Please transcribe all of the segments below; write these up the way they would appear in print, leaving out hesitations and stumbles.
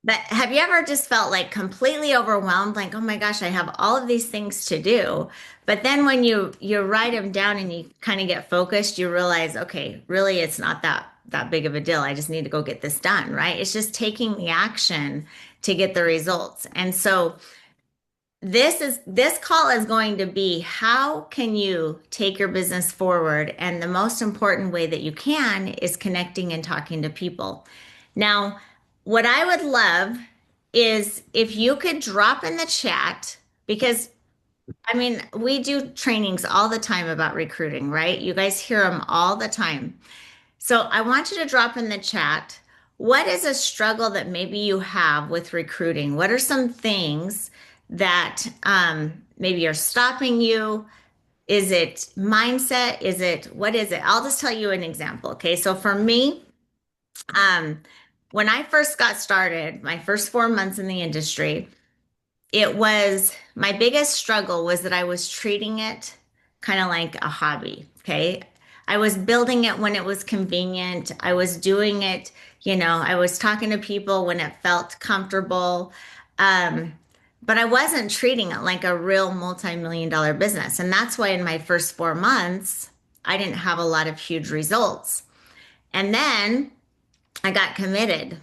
But have you ever just felt like completely overwhelmed, like, oh my gosh, I have all of these things to do. But then when you write them down and you kind of get focused, you realize, okay, really it's not that big of a deal. I just need to go get this done, right? It's just taking the action to get the results. And so this call is going to be how can you take your business forward? And the most important way that you can is connecting and talking to people. Now, what I would love is if you could drop in the chat, because I mean, we do trainings all the time about recruiting, right? You guys hear them all the time. So I want you to drop in the chat. What is a struggle that maybe you have with recruiting? What are some things that maybe are stopping you? Is it mindset? What is it? I'll just tell you an example. Okay. So for me, um, when I first got started, my first 4 months in the industry, it was my biggest struggle was that I was treating it kind of like a hobby. Okay. I was building it when it was convenient. I was doing it, I was talking to people when it felt comfortable. Um, but I wasn't treating it like a real multi-million dollar business. And that's why in my first 4 months, I didn't have a lot of huge results. And then I got committed.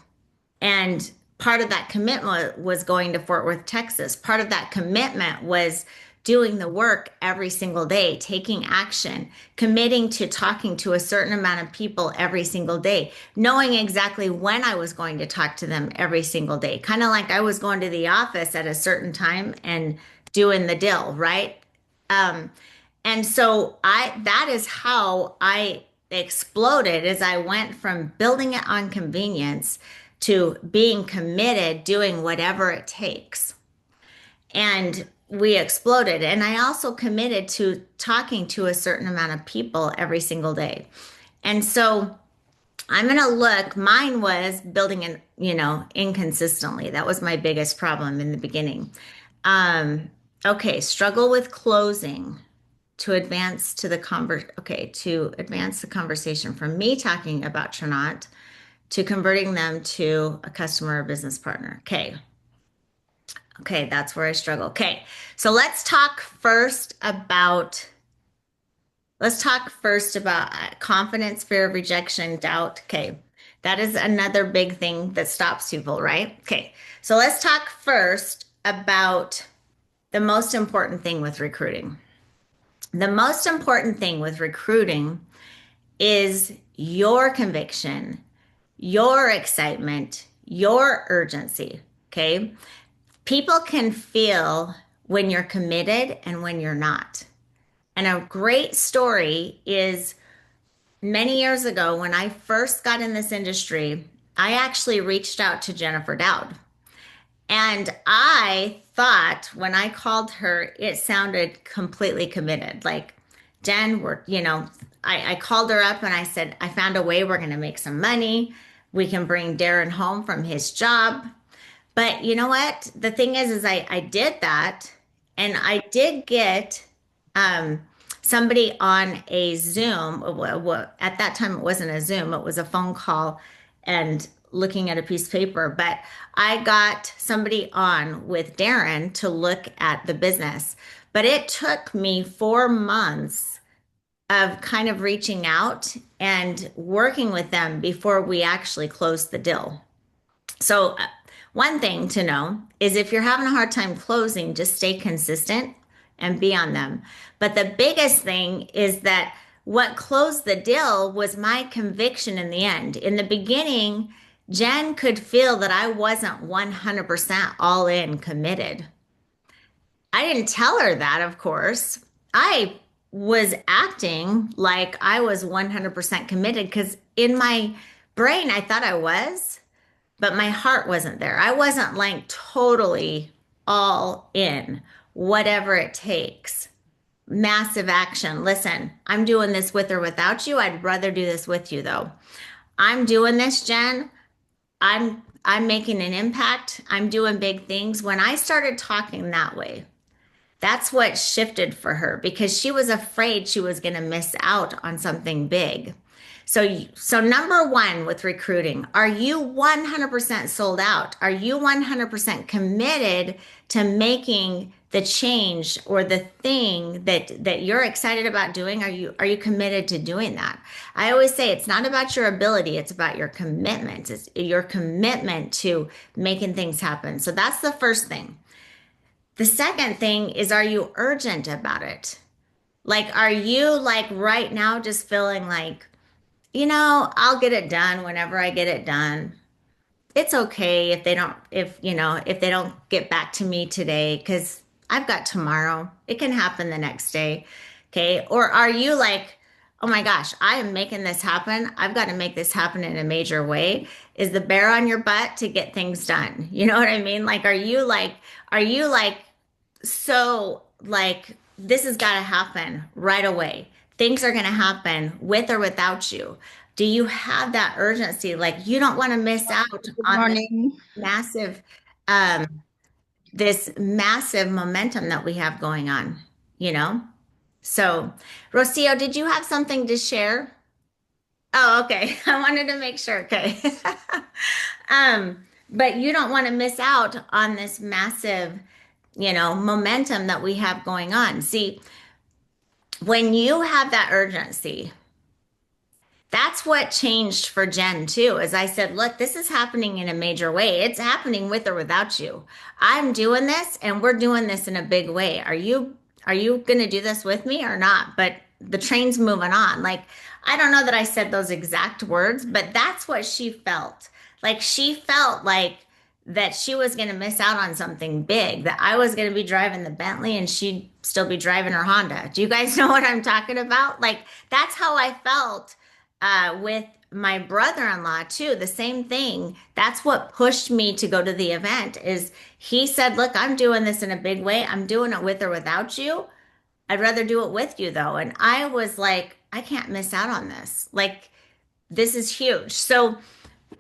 And part of that commitment was going to Fort Worth, Texas. Part of that commitment was doing the work every single day, taking action, committing to talking to a certain amount of people every single day, knowing exactly when I was going to talk to them every single day. Kind of like I was going to the office at a certain time and doing the deal, right? Um, and so that is how I exploded as I went from building it on convenience to being committed, doing whatever it takes. And we exploded. And I also committed to talking to a certain amount of people every single day. And so I'm going to look, mine was building inconsistently. That was my biggest problem in the beginning. Um, okay, struggle with closing to advance the conversation from me talking about Trinot to converting them to a customer or business partner. Okay. Okay, that's where I struggle. Okay. So let's talk first about confidence, fear of rejection, doubt. Okay. That is another big thing that stops people, right? Okay. So let's talk first about the most important thing with recruiting. The most important thing with recruiting is your conviction, your excitement, your urgency. Okay. People can feel when you're committed and when you're not. And a great story is many years ago when I first got in this industry, I actually reached out to Jennifer Dowd. And I thought when I called her, it sounded completely committed. Like, Jen, I called her up and I said, I found a way we're going to make some money. We can bring Darren home from his job. But you know what? The thing is I did that and I did get um, somebody on a Zoom. At that time, it wasn't a Zoom, it was a phone call and looking at a piece of paper. But I got somebody on with Darren to look at the business. But it took me 4 months of kind of reaching out and working with them before we actually closed the deal. So, one thing to know is if you're having a hard time closing, just stay consistent and be on them. But the biggest thing is that what closed the deal was my conviction in the end. In the beginning, Jen could feel that I wasn't 100% all in committed. I didn't tell her that, of course. I was acting like I was 100% committed because in my brain, I thought I was, but my heart wasn't there. I wasn't like totally all in, whatever it takes. Massive action. Listen, I'm doing this with or without you. I'd rather do this with you though. I'm doing this, Jen. I'm making an impact. I'm doing big things. When I started talking that way, that's what shifted for her because she was afraid she was going to miss out on something big. So number one with recruiting, are you 100% sold out? Are you 100% committed to making the change or the thing that you're excited about doing? Are you committed to doing that? I always say it's not about your ability, it's about your commitment. It's your commitment to making things happen. So that's the first thing. The second thing is, are you urgent about it? Like, are you like right now just feeling like, I'll get it done whenever I get it done. It's okay if they don't, if they don't get back to me today, because I've got tomorrow. It can happen the next day. Okay. Or are you like, oh my gosh, I am making this happen. I've got to make this happen in a major way. Is the bear on your butt to get things done? You know what I mean? Like, are you like, so like this has got to happen right away. Things are going to happen with or without you. Do you have that urgency? Like you don't want to miss out Good on morning. massive, um, this massive momentum that we have going on, you know? So, Rocio, did you have something to share? Oh, okay. I wanted to make sure. Okay. But you don't want to miss out on this massive, momentum that we have going on. See, when you have that urgency, that's what changed for Jen too. As I said, look, this is happening in a major way. It's happening with or without you. I'm doing this and we're doing this in a big way. Are you going to do this with me or not? But the train's moving on. Like I don't know that I said those exact words, but that's what she felt. Like she felt like that she was going to miss out on something big, that I was going to be driving the Bentley and she'd still be driving her Honda. Do you guys know what I'm talking about? Like that's how I felt with my brother-in-law too. The same thing. That's what pushed me to go to the event is he said, look, I'm doing this in a big way. I'm doing it with or without you. I'd rather do it with you though. And I was like, I can't miss out on this. Like, this is huge. So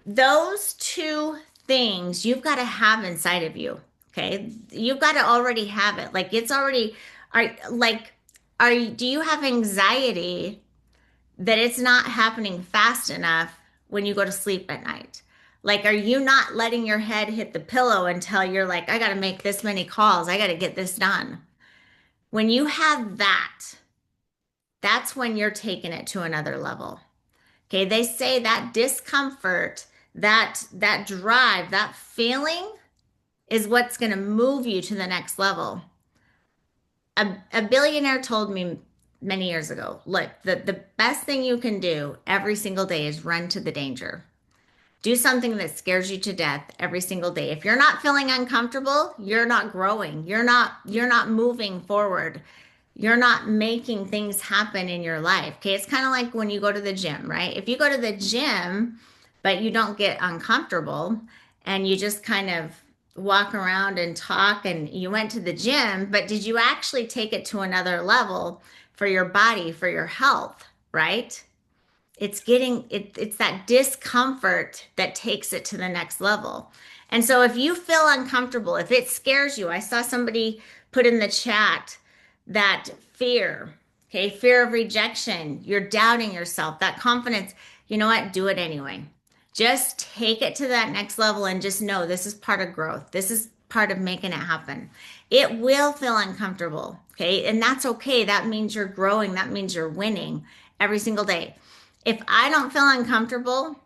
those two things you've got to have inside of you. Okay. You've got to already have it. Like it's already, do you have anxiety that it's not happening fast enough when you go to sleep at night? Like, are you not letting your head hit the pillow until you're like, I got to make this many calls. I got to get this done. When you have that, that's when you're taking it to another level. Okay. They say that discomfort, that drive, that feeling is what's going to move you to the next level. A billionaire told me many years ago, look, the best thing you can do every single day is run to the danger. Do something that scares you to death every single day. If you're not feeling uncomfortable, you're not growing. You're not moving forward. You're not making things happen in your life. Okay. It's kind of like when you go to the gym, right? If you go to the gym, but you don't get uncomfortable and you just kind of walk around and talk and you went to the gym, but did you actually take it to another level for your body, for your health, right? It's that discomfort that takes it to the next level. And so if you feel uncomfortable, if it scares you, I saw somebody put in the chat that fear, okay, fear of rejection, you're doubting yourself, that confidence, you know what? Do it anyway. Just take it to that next level and just know this is part of growth. This is part of making it happen. It will feel uncomfortable, okay? And that's okay. That means you're growing. That means you're winning every single day. If I don't feel uncomfortable,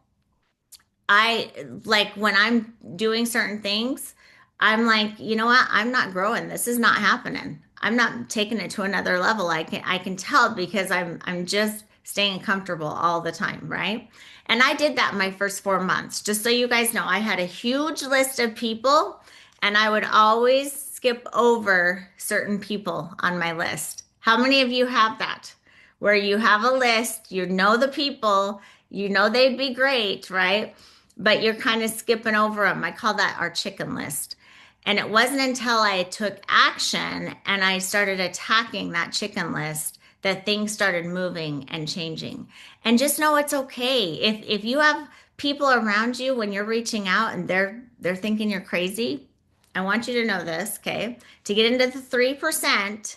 I like when I'm doing certain things, I'm like, you know what? I'm not growing. This is not happening. I'm not taking it to another level. I can tell because I'm just staying comfortable all the time, right? And I did that my first 4 months. Just so you guys know, I had a huge list of people and I would always skip over certain people on my list. How many of you have that? Where you have a list, you know the people, you know they'd be great, right? But you're kind of skipping over them. I call that our chicken list. And it wasn't until I took action and I started attacking that chicken list that things started moving and changing. And just know it's okay. If you have people around you when you're reaching out and they're thinking you're crazy, I want you to know this, okay? To get into the 3%,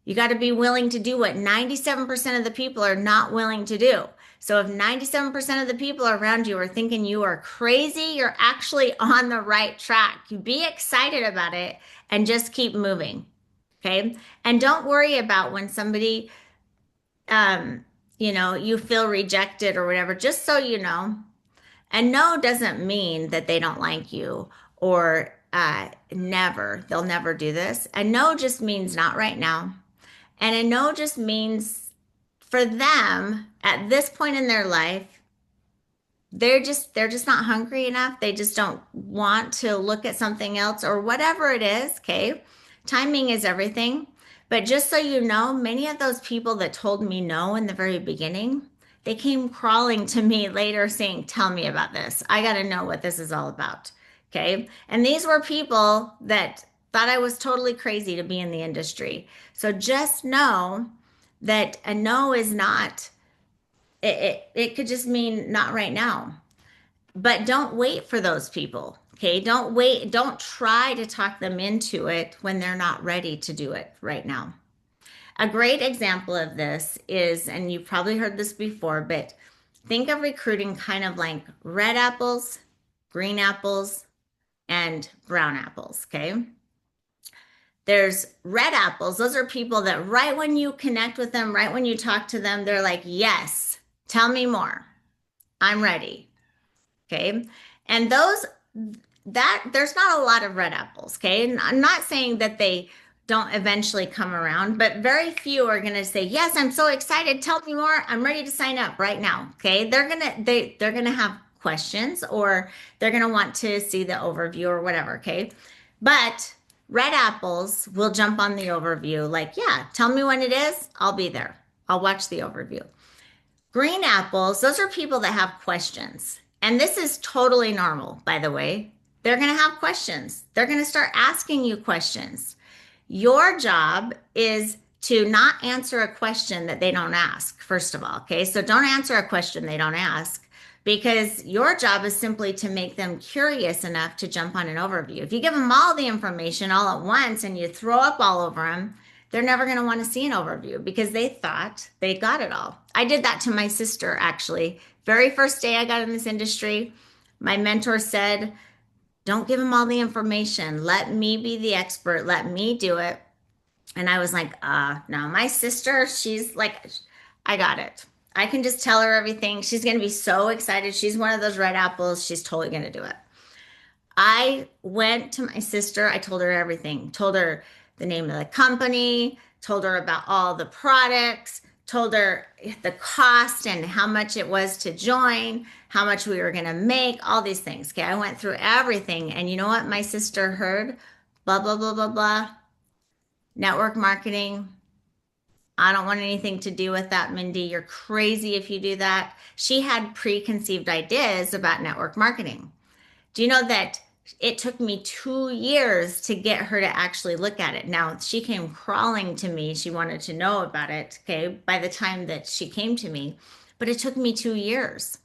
you got to be willing to do what 97% of the people are not willing to do. So if 97% of the people around you are thinking you are crazy, you're actually on the right track. You be excited about it and just keep moving. Okay. And don't worry about when somebody, um, you feel rejected or whatever, just so you know. And no doesn't mean that they don't like you or they'll never do this. And no just means not right now. And a no just means for them at this point in their life, they're just not hungry enough. They just don't want to look at something else or whatever it is. Okay. Timing is everything. But just so you know, many of those people that told me no in the very beginning, they came crawling to me later saying, tell me about this. I got to know what this is all about. Okay. And these were people that thought I was totally crazy to be in the industry. So just know that a no is not, it could just mean not right now. But don't wait for those people. Okay. Don't wait. Don't try to talk them into it when they're not ready to do it right now. A great example of this is, and you've probably heard this before, but think of recruiting kind of like red apples, green apples, and brown apples. Okay. There's red apples. Those are people that right when you connect with them, right when you talk to them, they're like, yes, tell me more. I'm ready. Okay. And there's not a lot of red apples. Okay. And I'm not saying that they don't eventually come around, but very few are going to say, yes, I'm so excited. Tell me more. I'm ready to sign up right now. Okay. They're going to have questions or they're going to want to see the overview or whatever. Okay. But red apples will jump on the overview like, yeah, tell me when it is. I'll be there. I'll watch the overview. Green apples, those are people that have questions. And this is totally normal, by the way. They're going to have questions. They're going to start asking you questions. Your job is to not answer a question that they don't ask, first of all. Okay. So don't answer a question they don't ask because your job is simply to make them curious enough to jump on an overview. If you give them all the information all at once and you throw up all over them, they're never going to want to see an overview because they thought they got it all. I did that to my sister, actually. Very first day I got in this industry, my mentor said, don't give them all the information. Let me be the expert. Let me do it. And I was like, no, my sister, she's like, I got it. I can just tell her everything. She's going to be so excited. She's one of those red apples. She's totally going to do it. I went to my sister. I told her everything. Told her the name of the company, told her about all the products, told her the cost and how much it was to join, how much we were going to make, all these things. Okay. I went through everything. And you know what my sister heard? Blah, blah, blah, blah, blah. Network marketing. I don't want anything to do with that, Mindy. You're crazy if you do that. She had preconceived ideas about network marketing. Do you know that it took me 2 years to get her to actually look at it? Now, she came crawling to me. She wanted to know about it, okay, by the time that she came to me. But it took me 2 years.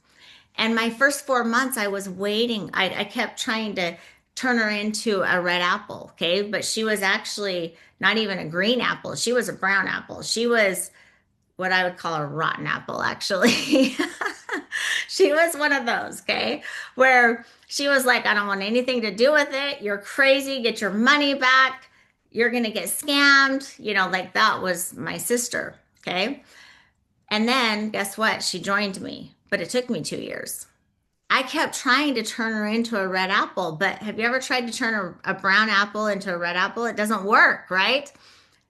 And my first 4 months, I was waiting. I kept trying to turn her into a red apple, okay? But she was actually not even a green apple. She was a brown apple. She was what I would call a rotten apple, actually. She was one of those, okay? Where she was like, I don't want anything to do with it. You're crazy. Get your money back. You're going to get scammed. Like that was my sister, okay? And then guess what? She joined me, but it took me 2 years. I kept trying to turn her into a red apple, but have you ever tried to turn a brown apple into a red apple? It doesn't work, right?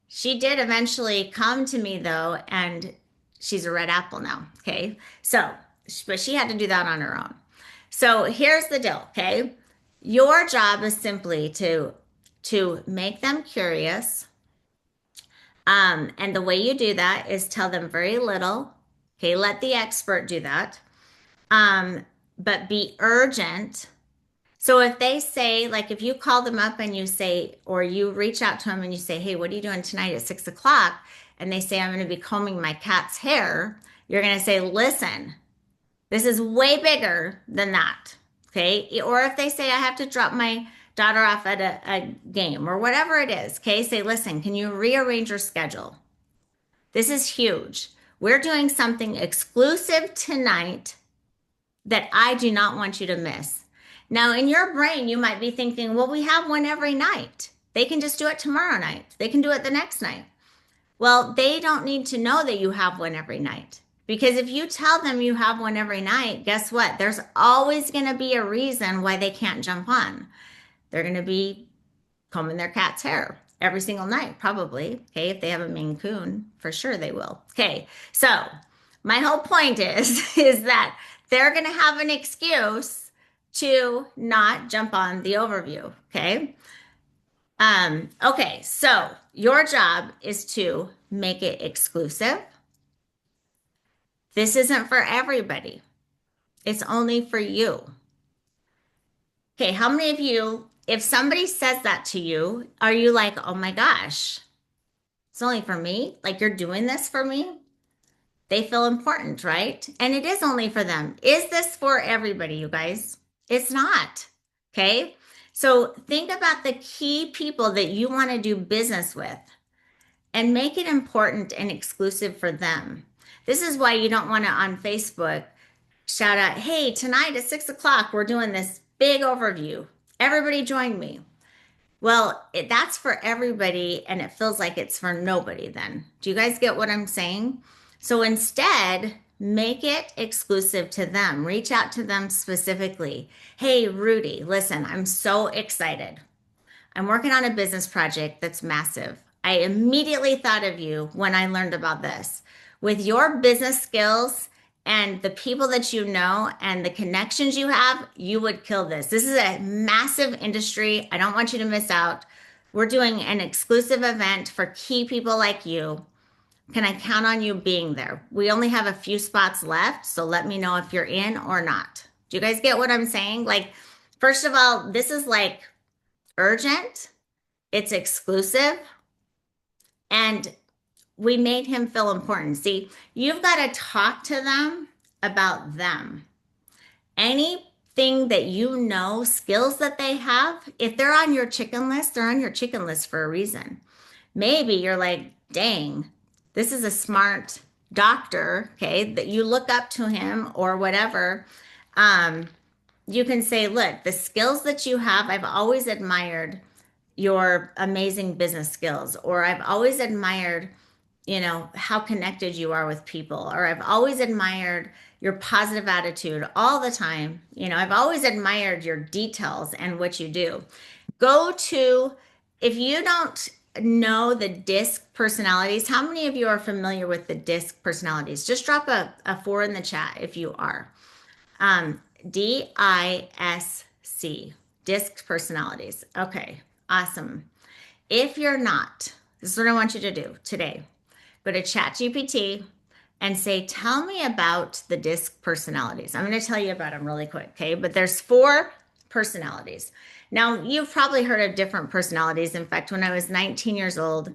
She did eventually come to me though, and she's a red apple now. Okay. So, but she had to do that on her own. So here's the deal. Okay. Your job is simply to make them curious. And the way you do that is tell them very little. Okay. Let the expert do that. But be urgent. So if they say, like, if you call them up and you say, or you reach out to them and you say, hey, what are you doing tonight at 6 o'clock? And they say, I'm going to be combing my cat's hair. You're going to say, listen, this is way bigger than that. Okay. Or if they say, I have to drop my daughter off at a game or whatever it is. Okay. Say, listen, can you rearrange your schedule? This is huge. We're doing something exclusive tonight that I do not want you to miss. Now, in your brain, you might be thinking, well, we have one every night. They can just do it tomorrow night. They can do it the next night. Well, they don't need to know that you have one every night. Because if you tell them you have one every night, guess what? There's always going to be a reason why they can't jump on. They're going to be combing their cat's hair every single night, probably. Okay. If they have a Maine Coon, for sure they will. Okay. So my whole point is, is that they're going to have an excuse to not jump on the overview. Okay. Okay. So your job is to make it exclusive. This isn't for everybody. It's only for you. Okay. How many of you, if somebody says that to you, are you like, oh my gosh, it's only for me? Like you're doing this for me? They feel important, right? And it is only for them. Is this for everybody, you guys? It's not. Okay. So think about the key people that you want to do business with and make it important and exclusive for them. This is why you don't want to on Facebook shout out, hey, tonight at 6 o'clock, we're doing this big overview. Everybody join me. Well, that's for everybody, and it feels like it's for nobody then. Do you guys get what I'm saying? So instead, make it exclusive to them. Reach out to them specifically. Hey, Rudy, listen, I'm so excited. I'm working on a business project that's massive. I immediately thought of you when I learned about this. With your business skills and the people that you know and the connections you have, you would kill this. This is a massive industry. I don't want you to miss out. We're doing an exclusive event for key people like you. Can I count on you being there? We only have a few spots left, so let me know if you're in or not. Do you guys get what I'm saying? Like, first of all, this is like urgent, it's exclusive, and we made him feel important. See, you've got to talk to them about them. Anything that you know, skills that they have, if they're on your chicken list, they're on your chicken list for a reason. Maybe you're like, dang, this is a smart doctor, okay, that you look up to him or whatever. You can say, look, the skills that you have, I've always admired your amazing business skills, or I've always admired, how connected you are with people, or I've always admired your positive attitude all the time. I've always admired your details and what you do. Go to, if you don't know the DiSC personalities, how many of you are familiar with the DiSC personalities? Just drop a 4 in the chat if you are. DISC, DiSC personalities. Okay, awesome. If you're not, this is what I want you to do today. Go to ChatGPT and say, tell me about the DiSC personalities. I'm going to tell you about them really quick, okay? But there's 4 personalities. Now, you've probably heard of different personalities. In fact, when I was 19 years old,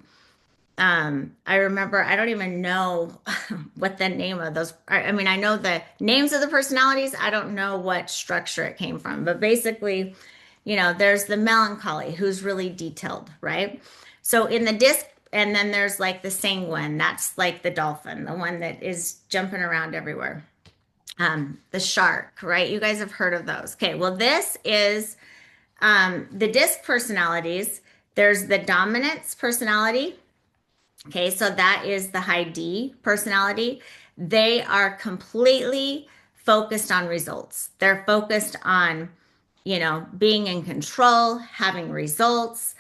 I remember, I don't even know what the name of those, I mean, I know the names of the personalities. I don't know what structure it came from, but basically, there's the melancholy who's really detailed, right? So in the DiSC, and then there's like the sanguine, that's like the dolphin, the one that is jumping around everywhere. The shark, right? You guys have heard of those. Okay, well, this is the DiSC personalities. There's the dominance personality. Okay, so that is the high D personality. They are completely focused on results. They're focused on, being in control, having results,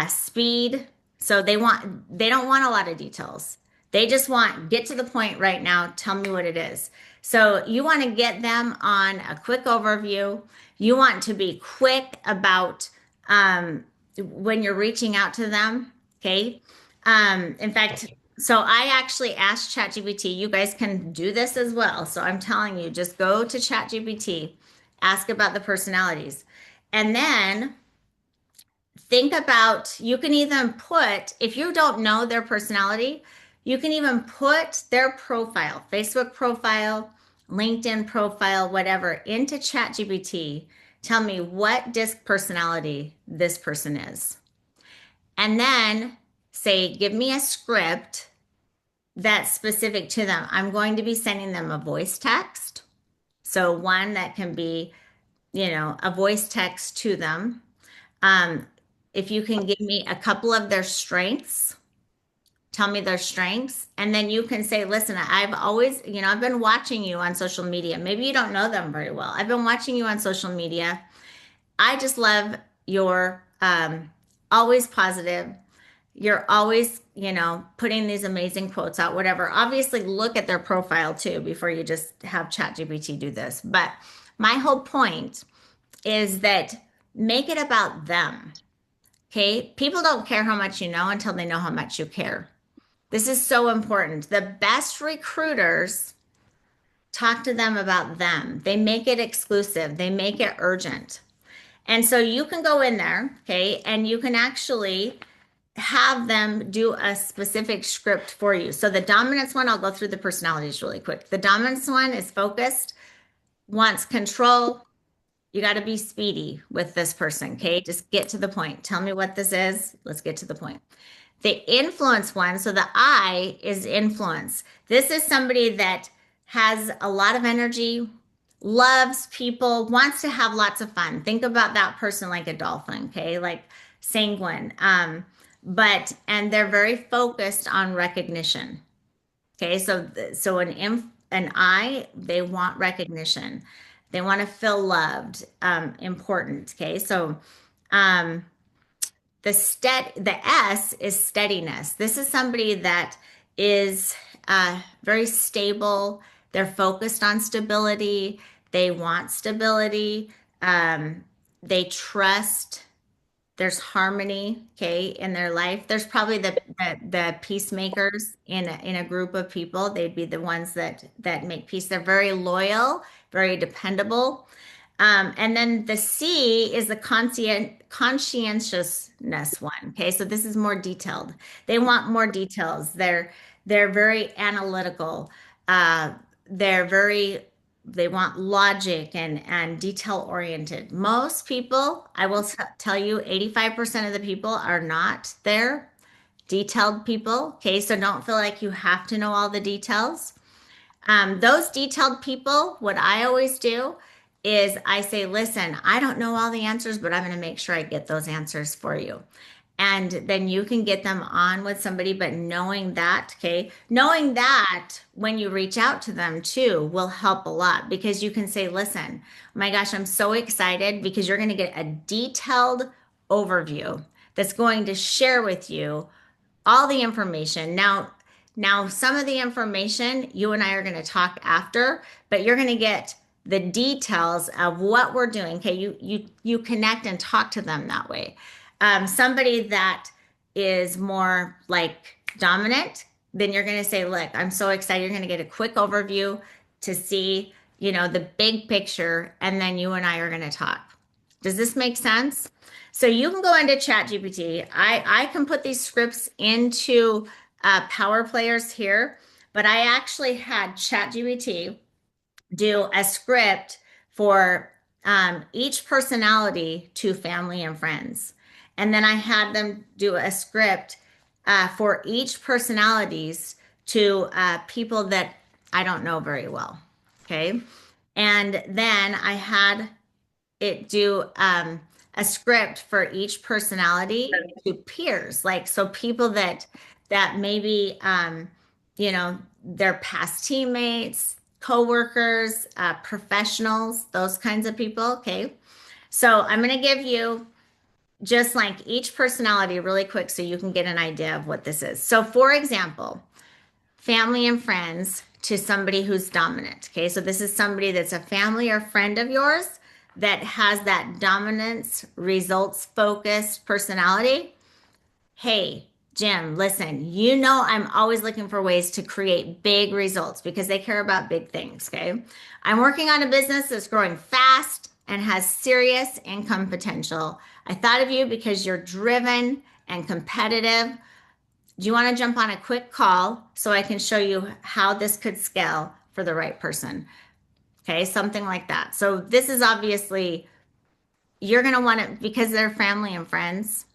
speed. So they don't want a lot of details. They just want, get to the point right now, tell me what it is. So you want to get them on a quick overview. You want to be quick about when you're reaching out to them, okay? In fact, so I actually asked ChatGPT, you guys can do this as well. So I'm telling you, just go to ChatGPT, ask about the personalities, and then think about, you can even put, if you don't know their personality, you can even put their profile, Facebook profile, LinkedIn profile, whatever, into ChatGPT. Tell me what DiSC personality this person is. And then say, give me a script that's specific to them. I'm going to be sending them a voice text. So one that can be, a voice text to them. Um, if you can give me a couple of their strengths, tell me their strengths, and then you can say, listen, I've always, I've been watching you on social media. Maybe you don't know them very well. I've been watching you on social media. I just love your always positive. You're always, putting these amazing quotes out, whatever. Obviously, look at their profile too before you just have ChatGPT do this. But my whole point is that make it about them. Okay. People don't care how much you know until they know how much you care. This is so important. The best recruiters talk to them about them. They make it exclusive, they make it urgent. And so you can go in there, okay, and you can actually have them do a specific script for you. So the dominance one, I'll go through the personalities really quick. The dominance one is focused, wants control. You got to be speedy with this person, okay? Just get to the point. Tell me what this is. Let's get to the point. The influence one, so the I is influence. This is somebody that has a lot of energy, loves people, wants to have lots of fun. Think about that person like a dolphin, okay? Like sanguine. And they're very focused on recognition. Okay, so an I, they want recognition. They want to feel loved, important. Okay, so um, the S is steadiness. This is somebody that is very stable. They're focused on stability. They want stability. They trust. There's harmony, okay, in their life. There's probably the peacemakers in a group of people. They'd be the ones that make peace. They're very loyal, very dependable. And then the C is the conscientiousness one. Okay, so this is more detailed. They want more details. They're very analytical. Uh, they're very they want logic and detail oriented. Most people, I will tell you, 85% of the people are not there. Detailed people. Okay, so don't feel like you have to know all the details. Those detailed people, what I always do is I say, listen, I don't know all the answers, but I'm going to make sure I get those answers for you. And then you can get them on with somebody, but knowing that, okay, knowing that when you reach out to them too will help a lot because you can say, listen, oh my gosh, I'm so excited because you're going to get a detailed overview that's going to share with you all the information. Now some of the information you and I are going to talk after, but you're going to get the details of what we're doing. Okay, you connect and talk to them that way. Somebody that is more like dominant, then you're going to say, look, I'm so excited. You're going to get a quick overview to see, the big picture, and then you and I are going to talk. Does this make sense? So you can go into ChatGPT. I can put these scripts into Power Players here, but I actually had ChatGPT do a script for each personality to family and friends. And then I had them do a script for each personalities to people that I don't know very well. Okay. And then I had it do a script for each personality to peers, like so people that maybe their past teammates, coworkers, professionals, those kinds of people. Okay, so I'm going to give you just like each personality really quick so you can get an idea of what this is. So, for example, family and friends to somebody who's dominant. Okay, so this is somebody that's a family or friend of yours that has that dominance, results focused personality. Hey, Jim, listen, I'm always looking for ways to create big results because they care about big things. Okay, I'm working on a business that's growing fast and has serious income potential. I thought of you because you're driven and competitive. Do you want to jump on a quick call so I can show you how this could scale for the right person? Okay, something like that. So this is obviously, you're going to want to, because they're family and friends,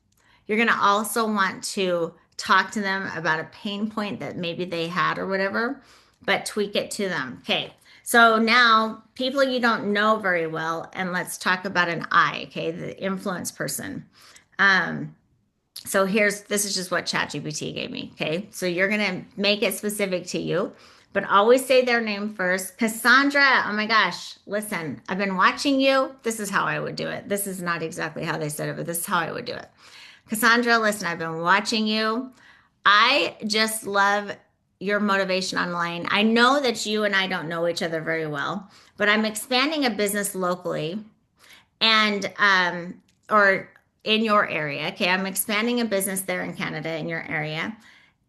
you're going to also want to talk to them about a pain point that maybe they had or whatever, but tweak it to them. Okay. So now people you don't know very well, and let's talk about an I, okay, the influence person. Um, so this is just what ChatGPT gave me. Okay. So you're going to make it specific to you, but always say their name first. Cassandra, oh my gosh, listen, I've been watching you. This is how I would do it. This is not exactly how they said it, but this is how I would do it. Cassandra, listen, I've been watching you. I just love your motivation online. I know that you and I don't know each other very well, but I'm expanding a business locally and or in your area. Okay, I'm expanding a business there in Canada in your area.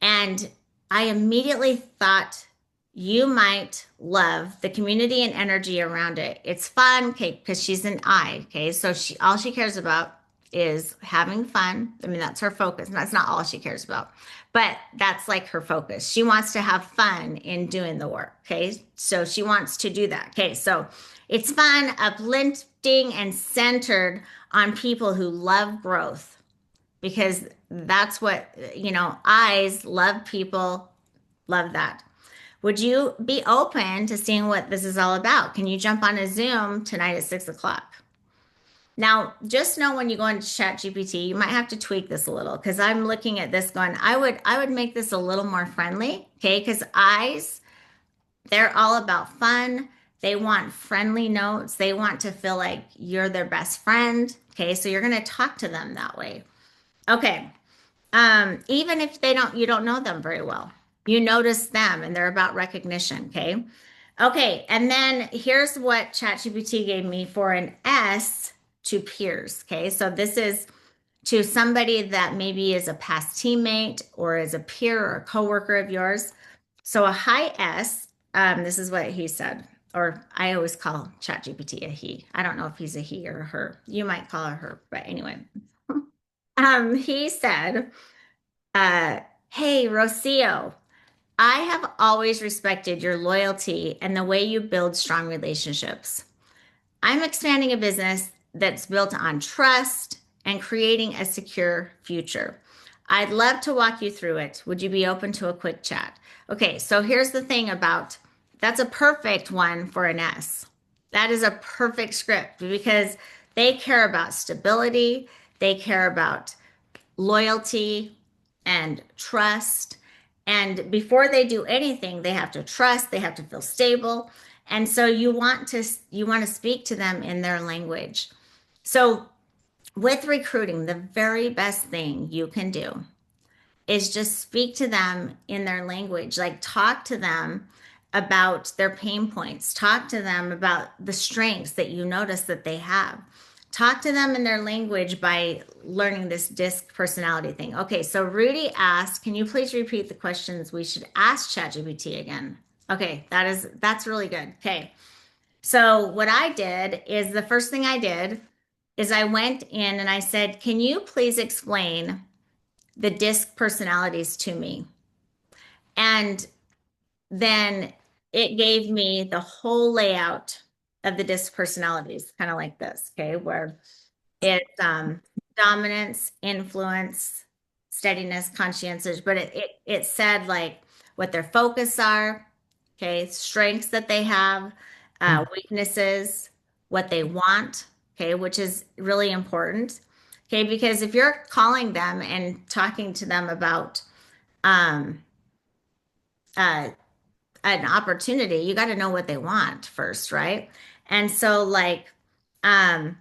And I immediately thought you might love the community and energy around it. It's fun, okay, because she's an I, okay? So all she cares about is having fun. I mean, that's her focus. And that's not all she cares about, but that's like her focus. She wants to have fun in doing the work, okay? So she wants to do that. Okay, so it's fun, uplifting, and centered on people who love growth because that's what, eyes love people, love that. Would you be open to seeing what this is all about? Can you jump on a Zoom tonight at 6 o'clock? Now, just know when you go into ChatGPT, you might have to tweak this a little because I'm looking at this going, I would make this a little more friendly, okay? Because eyes, they're all about fun. They want friendly notes. They want to feel like you're their best friend. Okay, so you're going to talk to them that way. Okay. Even if you don't know them very well, you notice them and they're about recognition. Okay. Okay. And then here's what ChatGPT gave me for an S to peers. Okay. So this is to somebody that maybe is a past teammate or is a peer or a coworker of yours. So a high S, this is what he said, or I always call ChatGPT a he. I don't know if he's a he or a her. You might call her her, but anyway. He said, hey, Rocio, I have always respected your loyalty and the way you build strong relationships. I'm expanding a business that's built on trust and creating a secure future. I'd love to walk you through it. Would you be open to a quick chat? Okay, so here's the thing about that's a perfect one for an S. That is a perfect script because they care about stability, they care about loyalty and trust. And before they do anything, they have to trust, they have to feel stable. And so you want to speak to them in their language. So with recruiting, the very best thing you can do is just speak to them in their language, like talk to them about their pain points, talk to them about the strengths that you notice that they have. Talk to them in their language by learning this DiSC personality thing. Okay, so Rudy asked, can you please repeat the questions we should ask ChatGPT again? Okay, that's really good. Okay. So what I did is the first thing I did is I went in and I said, can you please explain the DiSC personalities to me? And then it gave me the whole layout of the DiSC personalities, kind of like this, okay, where it's dominance, influence, steadiness, conscientious, but it said like what their focus are, okay, strengths that they have, weaknesses, what they want, okay, which is really important, okay, because if you're calling them and talking to them about um, uh, an opportunity, you got to know what they want first, right? And so, like, um,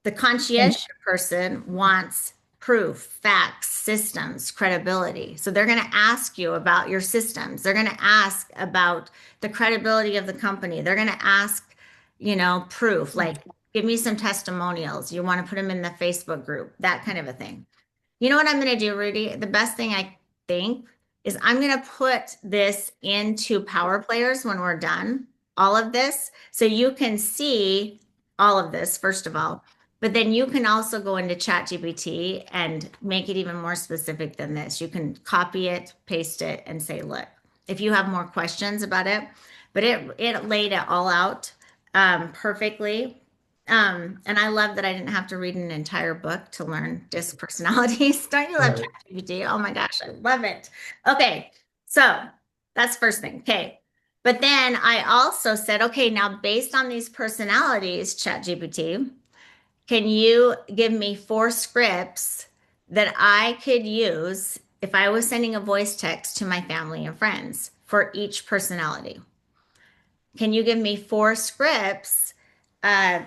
the conscientious person wants proof, facts, systems, credibility. So they're going to ask you about your systems. They're going to ask about the credibility of the company. They're going to ask, proof, like, give me some testimonials. You want to put them in the Facebook group, that kind of a thing. You know what I'm going to do, Rudy? The best thing I think is I'm going to put this into Power Players when we're done, all of this, so you can see all of this, first of all. But then you can also go into ChatGPT and make it even more specific than this. You can copy it, paste it, and say, look, if you have more questions about it, but it laid it all out perfectly. And I love that I didn't have to read an entire book to learn disc personalities. Don't you love Right. ChatGPT? Oh my gosh, I love it. Okay, so that's first thing. Okay. But then I also said, okay, now based on these personalities, ChatGPT, can you give me 4 scripts that I could use if I was sending a voice text to my family and friends for each personality? Can you give me 4 scripts uh,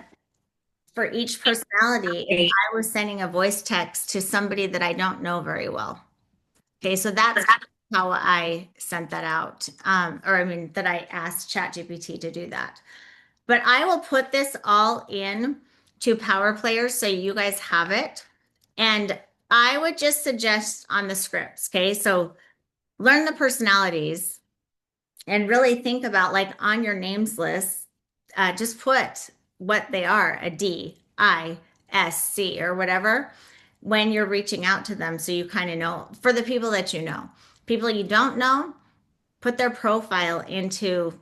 for each personality if I was sending a voice text to somebody that I don't know very well? Okay, so that's how I sent that out. Or I mean, that I asked ChatGPT to do that. But I will put this all in to Power Players so you guys have it. And I would just suggest on the scripts, okay? So learn the personalities and really think about like on your names list, just put what they are, a D, I, S, C, or whatever, when you're reaching out to them. So you kind of know for the people that you know. People you don't know, put their profile into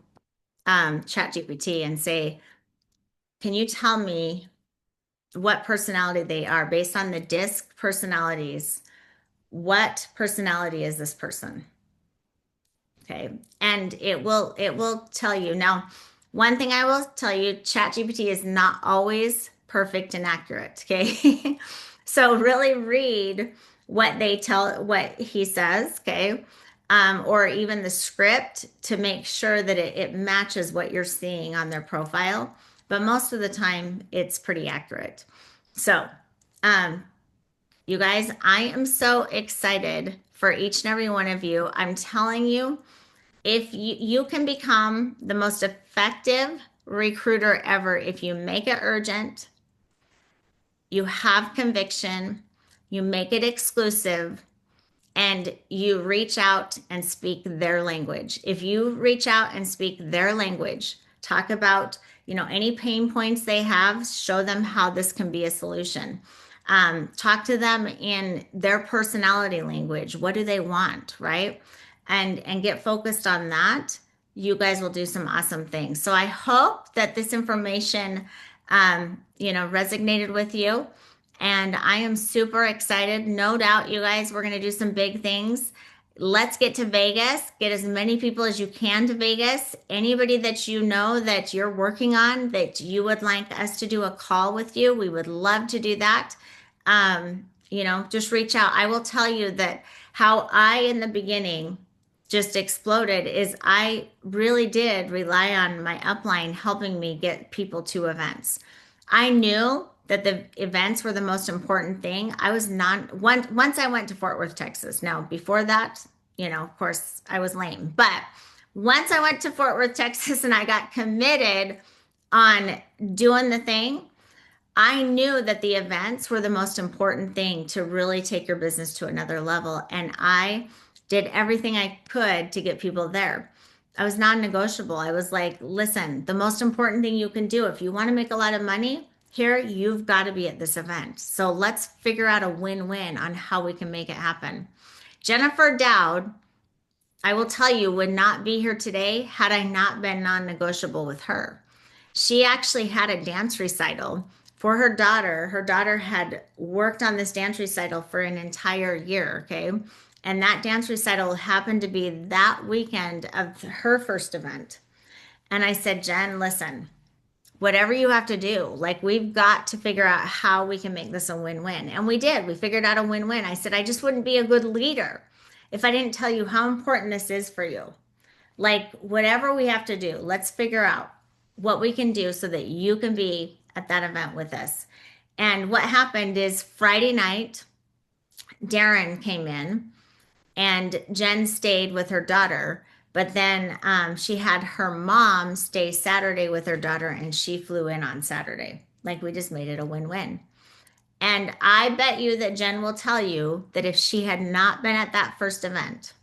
ChatGPT and say, can you tell me what personality they are based on the disc personalities? What personality is this person? Okay. And it will tell you. Now, one thing I will tell you, ChatGPT is not always perfect and accurate. Okay. So really read what he says, okay? Or even the script to make sure that it matches what you're seeing on their profile. But most of the time, it's pretty accurate. So, um, you guys, I am so excited for each and every one of you. I'm telling you, if you can become the most effective recruiter ever if you make it urgent, you have conviction, you make it exclusive, and you reach out and speak their language. If you reach out and speak their language, talk about, any pain points they have, show them how this can be a solution. Talk to them in their personality language. What do they want, right? And get focused on that. You guys will do some awesome things. So I hope that this information, resonated with you. And I am super excited. No doubt, you guys, we're going to do some big things. Let's get to Vegas. Get as many people as you can to Vegas. Anybody that you know that you're working on that you would like us to do a call with you, we would love to do that. Just reach out. I will tell you that how I, in the beginning, just exploded is I really did rely on my upline helping me get people to events. I knew that the events were the most important thing. I was not once I went to Fort Worth, Texas. Now, before that, of course, I was lame. But once I went to Fort Worth, Texas and I got committed on doing the thing, I knew that the events were the most important thing to really take your business to another level. And I did everything I could to get people there. I was non-negotiable. I was like, listen, the most important thing you can do if you want to make a lot of money here, you've got to be at this event. So let's figure out a win-win on how we can make it happen. Jennifer Dowd, I will tell you, would not be here today had I not been non-negotiable with her. She actually had a dance recital for her daughter. Her daughter had worked on this dance recital for an entire year, okay? And that dance recital happened to be that weekend of her first event. And I said, Jen, listen, whatever you have to do, like we've got to figure out how we can make this a win-win. And we did. We figured out a win-win. I said, I just wouldn't be a good leader if I didn't tell you how important this is for you. Like, whatever we have to do, let's figure out what we can do so that you can be at that event with us. And what happened is Friday night, Darren came in and Jen stayed with her daughter. But then she had her mom stay Saturday with her daughter and she flew in on Saturday. Like, we just made it a win win. And I bet you that Jen will tell you that if she had not been at that first event,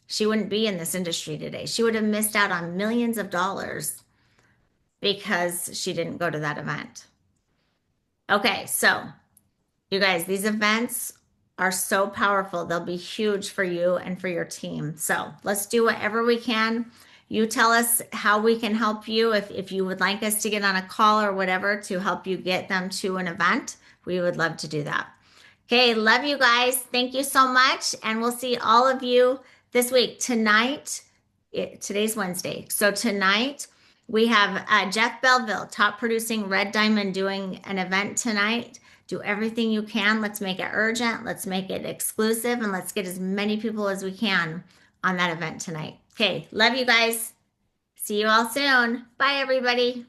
she wouldn't be in this industry today. She would have missed out on millions of dollars because she didn't go to that event. Okay, so you guys, these events are so powerful. They'll be huge for you and for your team. So let's do whatever we can. You tell us how we can help you if you would like us to get on a call or whatever to help you get them to an event. We would love to do that. Okay, love you guys. Thank you so much. And we'll see all of you this week. Tonight, today's Wednesday. So tonight we have Jeff Belville, top producing Red Diamond, doing an event tonight. Do everything you can. Let's make it urgent. Let's make it exclusive. And let's get as many people as we can on that event tonight. Okay, love you guys. See you all soon. Bye, everybody.